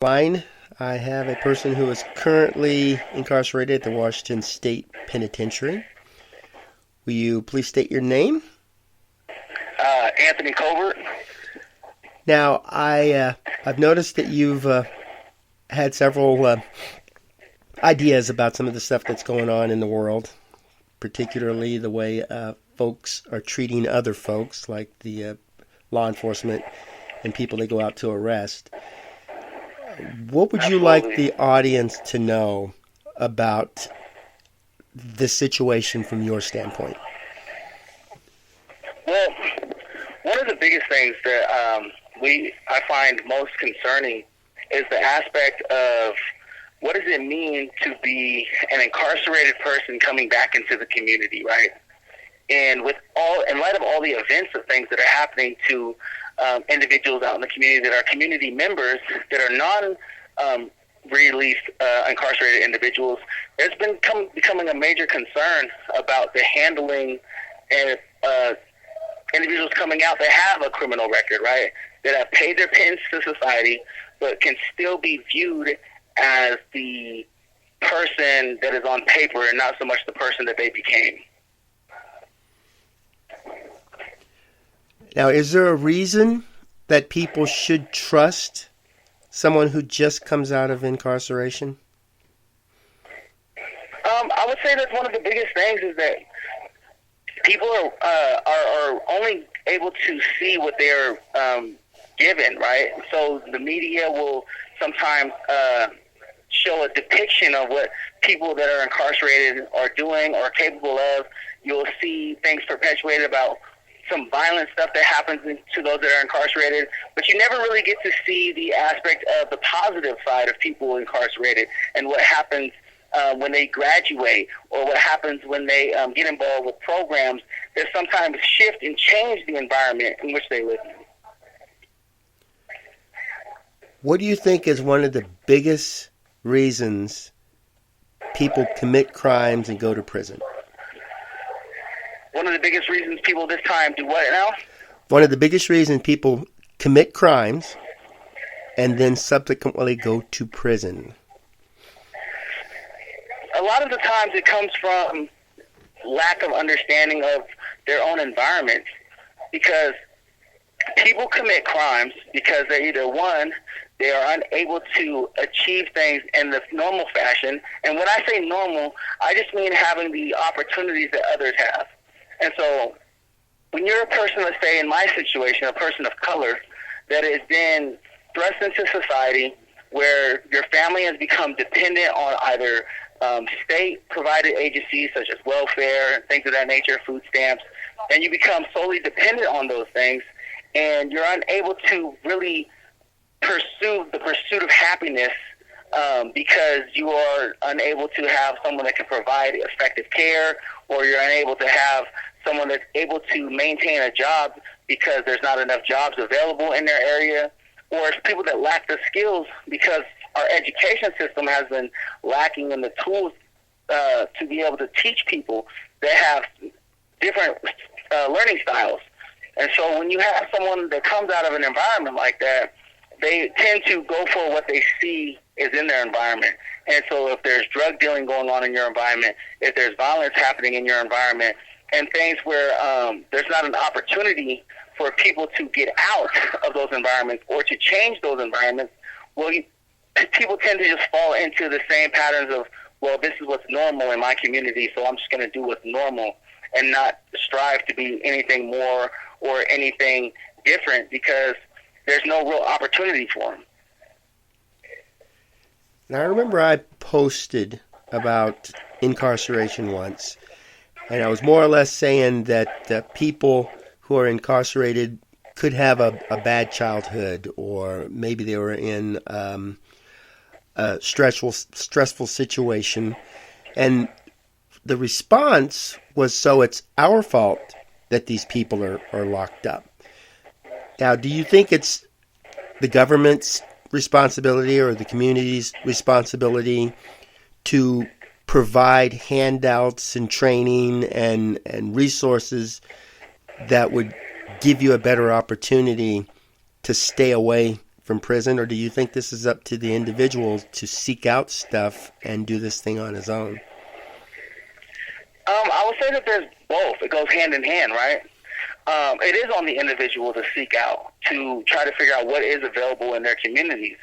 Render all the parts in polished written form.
Line, I have a person who is currently incarcerated at the Washington State Penitentiary. Will you please state your name? Anthony Covert. Now, I've noticed that you've had several ideas about some of the stuff that's going on in the world, particularly the way folks are treating other folks, like the law enforcement and people they go out to arrest. What would you like the audience to know about this situation from your standpoint? Well, one of the biggest things that I find most concerning is the aspect of what does it mean to be an incarcerated person coming back into the community, right? And in light of all the events of things that are happening to individuals out in the community that are community members that are non-released incarcerated individuals, there's been becoming a major concern about the handling and individuals coming out that have a criminal record, right, that have paid their penance to society but can still be viewed as the person that is on paper and not so much the person that they became. Now, is there a reason that people should trust someone who just comes out of incarceration? I would say that one of the biggest things is that people are only able to see what they're given, right? So the media will sometimes show a depiction of what people that are incarcerated are doing or capable of. You'll see things perpetuated about some violent stuff that happens to those that are incarcerated, but you never really get to see the aspect of the positive side of people incarcerated and what happens when they graduate or what happens when they get involved with programs that sometimes shift and change the environment in which they live in. What do you think is one of the biggest reasons people commit crimes and go to prison? One of the biggest reasons people this time do what now? One of the biggest reasons people commit crimes and then subsequently go to prison. A lot of the times it comes from lack of understanding of their own environment, because people commit crimes because they're either, one, they are unable to achieve things in the normal fashion. And when I say normal, I just mean having the opportunities that others have. And so when you're a person, let's say in my situation, a person of color that is then thrust into society where your family has become dependent on either state-provided agencies such as welfare and things of that nature, food stamps, and you become solely dependent on those things, and you're unable to really pursue the pursuit of happiness because you are unable to have someone that can provide effective care, or you're unable to have someone that's able to maintain a job because there's not enough jobs available in their area, or it's people that lack the skills because our education system has been lacking in the tools to be able to teach people that have different learning styles. And so when you have someone that comes out of an environment like that, they tend to go for what they see is in their environment. And so if there's drug dealing going on in your environment, if there's violence happening in your environment, and things where there's not an opportunity for people to get out of those environments or to change those environments, well, people tend to just fall into the same patterns of, well, this is what's normal in my community, so I'm just going to do what's normal and not strive to be anything more or anything different because there's no real opportunity for them. Now, I remember I posted about incarceration once, and I was more or less saying that people who are incarcerated could have a bad childhood, or maybe they were in a stressful situation. And the response was, so it's our fault that these people are locked up. Now, do you think it's the government's responsibility or the community's responsibility to provide handouts and training and resources that would give you a better opportunity to stay away from prison, or do you think this is up to the individual to seek out stuff and do this thing on his own? I would say that there's both. It goes hand in hand, right? It is on the individual to seek out, to try to figure out what is available in their communities.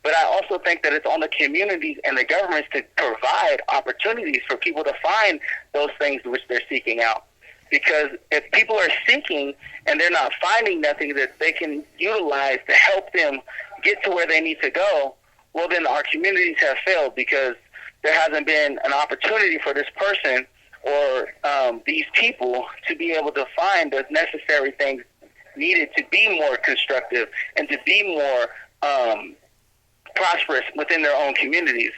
But I also think that it's on the communities and the governments to provide opportunities for people to find those things which they're seeking out. Because if people are seeking and they're not finding nothing that they can utilize to help them get to where they need to go, well, then our communities have failed, because there hasn't been an opportunity for this person or these people to be able to find the necessary things needed to be more constructive and to be more prosperous within their own communities.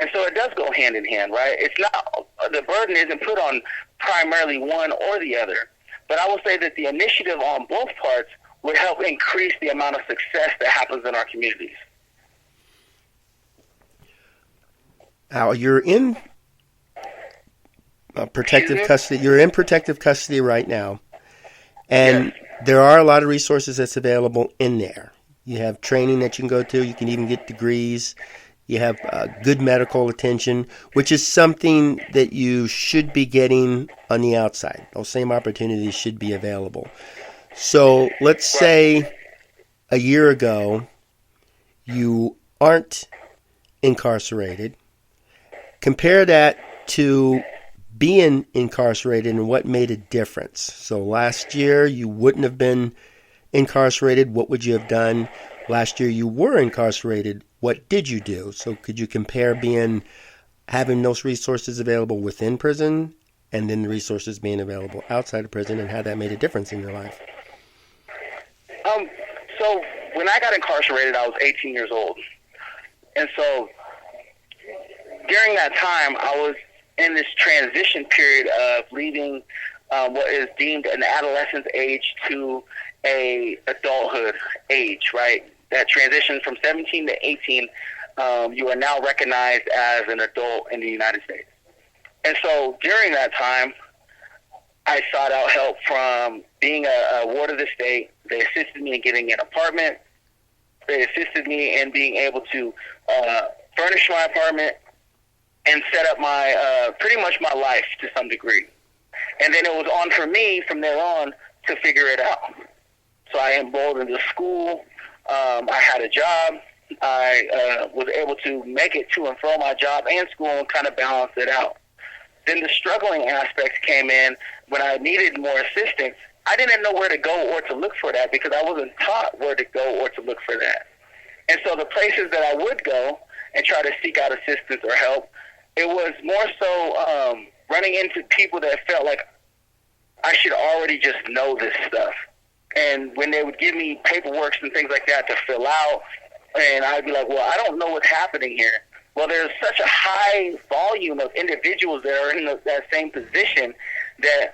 And so it does go hand in hand, right? It's not, the burden isn't put on primarily one or the other. But I will say that the initiative on both parts would help increase the amount of success that happens in our communities. Now, you're in protective custody. You're in protective custody right now, and there are a lot of resources that's available in there. You have training that you can go to. You can even get degrees. You have good medical attention, which is something that you should be getting on the outside. Those same opportunities should be available. So let's say a year ago you aren't incarcerated. Compare that to being incarcerated and what made a difference. So last year you wouldn't have been incarcerated. What would you have done? Last year you were incarcerated. What did you do? So could you compare having those resources available within prison and then the resources being available outside of prison, and how that made a difference in your life? So when I got incarcerated, I was 18 years old. And so during that time, I was in this transition period of leaving what is deemed an adolescence age to a adulthood age, right? That transition from 17 to 18, you are now recognized as an adult in the United States. And so during that time, I sought out help from being a ward of the state. They assisted me in getting an apartment. They assisted me in being able to furnish my apartment and set up my pretty much my life to some degree. And then it was on for me from there on to figure it out. So I enrolled into school. I had a job. I was able to make it to and from my job and school and kind of balance it out. Then the struggling aspects came in when I needed more assistance. I didn't know where to go or to look for that, because I wasn't taught where to go or to look for that. And so the places that I would go and try to seek out assistance or help, it was more so running into people that felt like I should already just know this stuff. And when they would give me paperwork and things like that to fill out, and I'd be like, well, I don't know what's happening here. Well, there's such a high volume of individuals that are in that same position that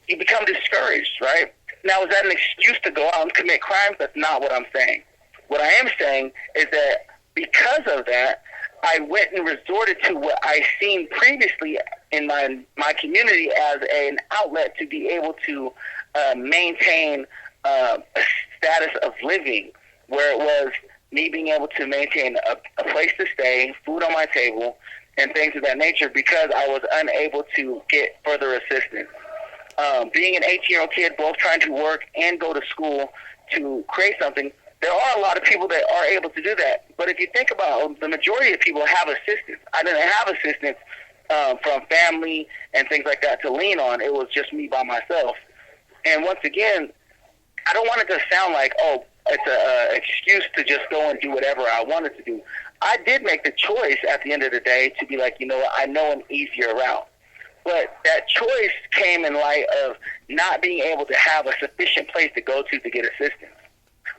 you become discouraged, right? Now, is that an excuse to go out and commit crimes? That's not what I'm saying. What I am saying is that because of that, I went and resorted to what I seen previously in my community as an outlet to be able to maintain a status of living, where it was me being able to maintain a place to stay, food on my table, and things of that nature, because I was unable to get further assistance. Being an 18-year-old kid, both trying to work and go to school to create something, there are a lot of people that are able to do that. But if you think about it, the majority of people have assistance. I didn't have assistance from family and things like that to lean on. It was just me by myself. And once again, I don't want it to sound like, oh, it's an excuse to just go and do whatever I wanted to do. I did make the choice at the end of the day to be like, you know what, I know an easier route. But that choice came in light of not being able to have a sufficient place to go to get assistance.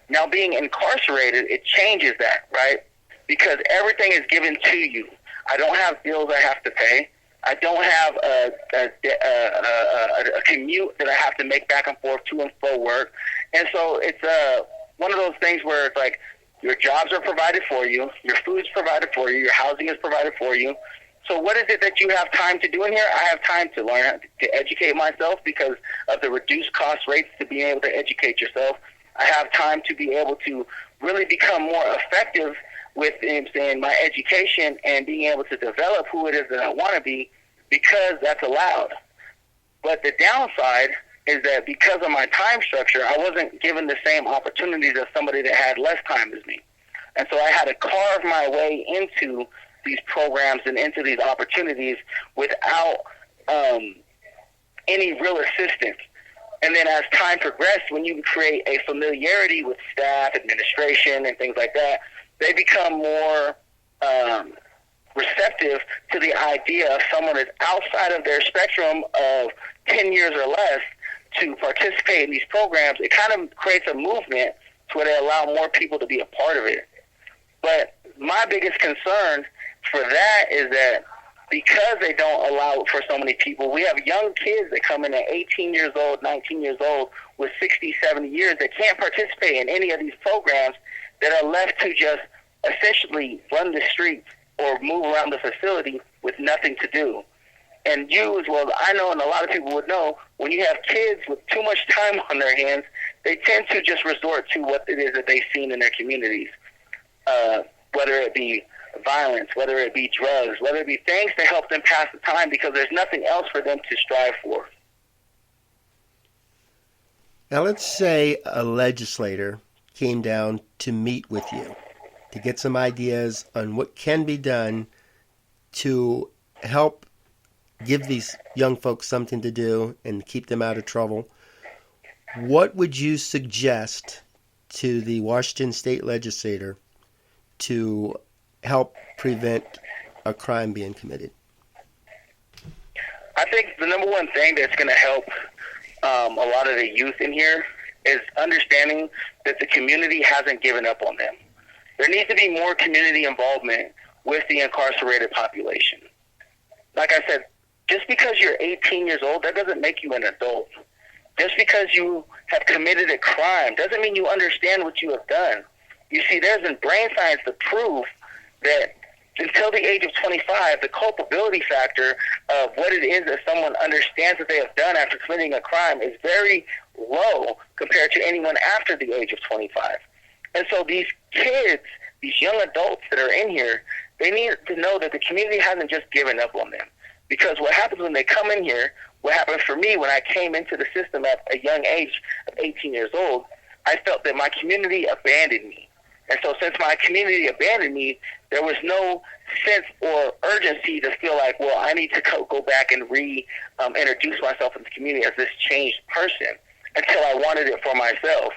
Now, being incarcerated, it changes that, right? Because everything is given to you. I don't have bills I have to pay. I don't have a commute that I have to make back and forth to and fro work. And so it's one of those things where it's like your jobs are provided for you, your food's provided for you, your housing is provided for you. So what is it that you have time to do in here? I have time to learn to educate myself because of the reduced cost rates to being able to educate yourself. I have time to be able to really become more effective with, my education and being able to develop who it is that I want to be, because that's allowed. But the downside is that because of my time structure, I wasn't given the same opportunities as somebody that had less time as me. And so I had to carve my way into these programs and into these opportunities without any real assistance. And then as time progressed, when you create a familiarity with staff, administration, and things like that, they become more receptive to the idea of someone that's outside of their spectrum of 10 years or less to participate in these programs. It kind of creates a movement to where they allow more people to be a part of it. But my biggest concern for that is that because they don't allow it for so many people, we have young kids that come in at 18 years old, 19 years old, with 60, 70 years that can't participate in any of these programs, that are left to just essentially run the streets or move around the facility with nothing to do. And you, as well as I know, and a lot of people would know, when you have kids with too much time on their hands, they tend to just resort to what it is that they've seen in their communities, whether it be violence, whether it be drugs, whether it be things to help them pass the time, because there's nothing else for them to strive for. Now, let's say a legislator came down to meet with you to get some ideas on what can be done to help give these young folks something to do and keep them out of trouble. What would you suggest to the Washington State legislator to help prevent a crime being committed? I think the number one thing that's going to help a lot of the youth in here is understanding that the community hasn't given up on them. There needs to be more community involvement with the incarcerated population. Like I said, just because you're 18 years old, that doesn't make you an adult. Just because you have committed a crime doesn't mean you understand what you have done. You see, there's in brain science to prove that until the age of 25, the culpability factor of what it is that someone understands that they have done after committing a crime is very low compared to anyone after the age of 25. And so these kids, these young adults that are in here, they need to know that the community hasn't just given up on them. Because what happens when they come in here, what happened for me when I came into the system at a young age of 18 years old, I felt that my community abandoned me. And so since my community abandoned me, there was no sense or urgency to feel like, well, I need to go back and introduce myself in the community as this changed person, until I wanted it for myself.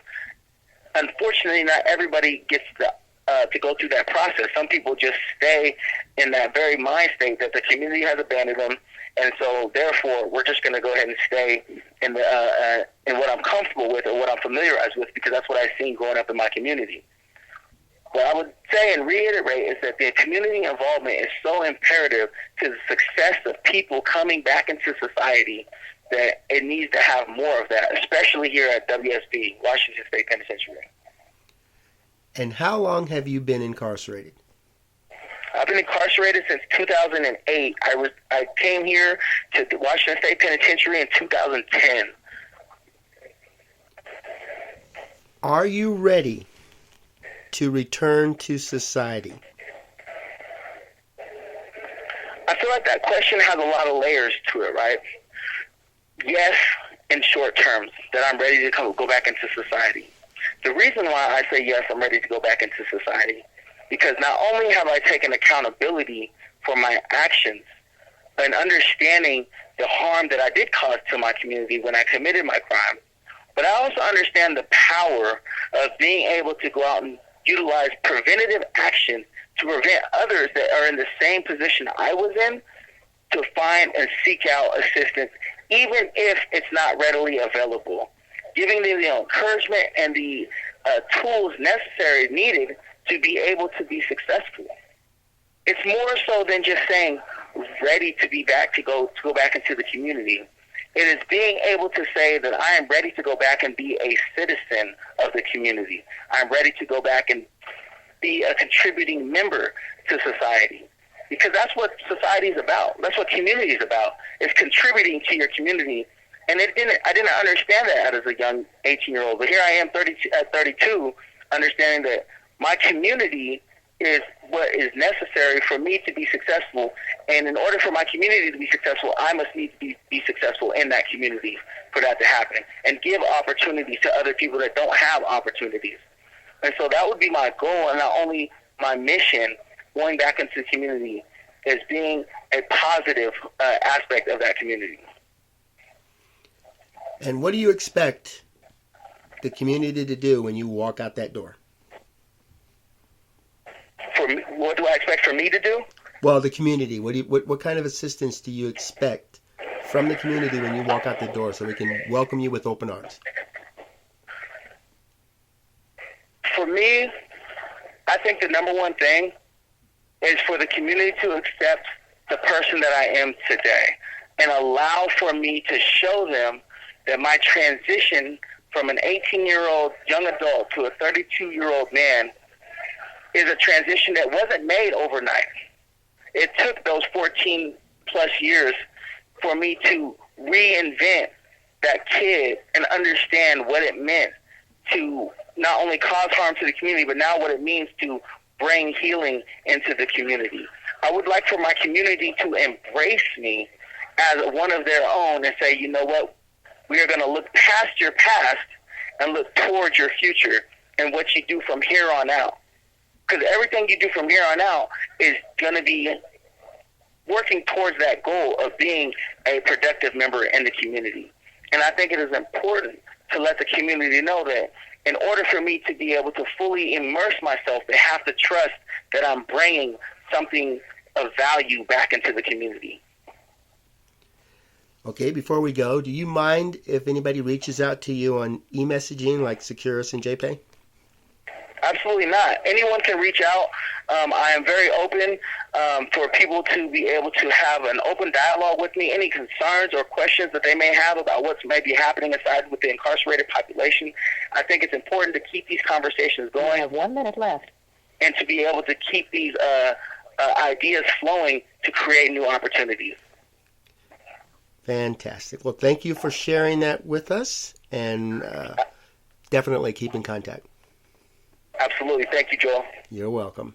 Unfortunately, not everybody gets to go through that process. Some people just stay in that very mind state that the community has abandoned them, and so therefore we're just going to go ahead and stay in what I'm comfortable with or what I'm familiarized with, because that's what I've seen growing up in my community. What I would say and reiterate is that the community involvement is so imperative to the success of people coming back into society that it needs to have more of that, especially here at WSP, Washington State Penitentiary. And how long have you been incarcerated? I've been incarcerated since 2008. I came here to the Washington State Penitentiary in 2010. Are you ready to return to society? I feel like that question has a lot of layers to it, right? Yes, in short terms, that I'm ready to go back into society. The reason why I say yes, I'm ready to go back into society, because not only have I taken accountability for my actions and understanding the harm that I did cause to my community when I committed my crime, but I also understand the power of being able to go out and utilize preventative action to prevent others that are in the same position I was in to find and seek out assistance, even if it's not readily available, giving them the encouragement and the tools necessary needed to be able to be successful. It's more so than just saying ready to be back to go back into the community. It is being able to say that I am ready to go back and be a citizen of the community. I'm ready to go back and be a contributing member to society. Because that's what society is about. That's what community is about. It's contributing to your community. And I didn't understand that as a young 18-year-old. But here I am at 32, understanding that My community is what is necessary for me to be successful. And in order for my community to be successful, I must need to be successful in that community for that to happen, and give opportunities to other people that don't have opportunities. And so that would be my goal, and not only my mission going back into the community is being a positive aspect of that community. And what do you expect the community to do when you walk out that door? For me, what do I expect for me to do? Well, the community. What kind of assistance do you expect from the community when you walk out the door, so we can welcome you with open arms? For me, I think the number one thing is for the community to accept the person that I am today, and allow for me to show them that my transition from an 18-year-old young adult to a 32-year-old man is a transition that wasn't made overnight. It took those 14 plus years for me to reinvent that kid and understand what it meant to not only cause harm to the community, but now what it means to bring healing into the community. I would like for my community to embrace me as one of their own and say, you know what, we are going to look past your past and look towards your future and what you do from here on out. Because everything you do from here on out is going to be working towards that goal of being a productive member in the community. And I think it is important to let the community know that in order for me to be able to fully immerse myself, they have to trust that I'm bringing something of value back into the community. Okay, before we go, do you mind if anybody reaches out to you on e-messaging like Securus and JPay? Absolutely not. Anyone can reach out. I am very open for people to be able to have an open dialogue with me. Any concerns or questions that they may have about what's maybe happening inside with the incarcerated population, I think it's important to keep these conversations going. We have 1 minute left. And to be able to keep these ideas flowing to create new opportunities. Fantastic. Well, thank you for sharing that with us, and definitely keep in contact. Absolutely. Thank you, Joel. You're welcome.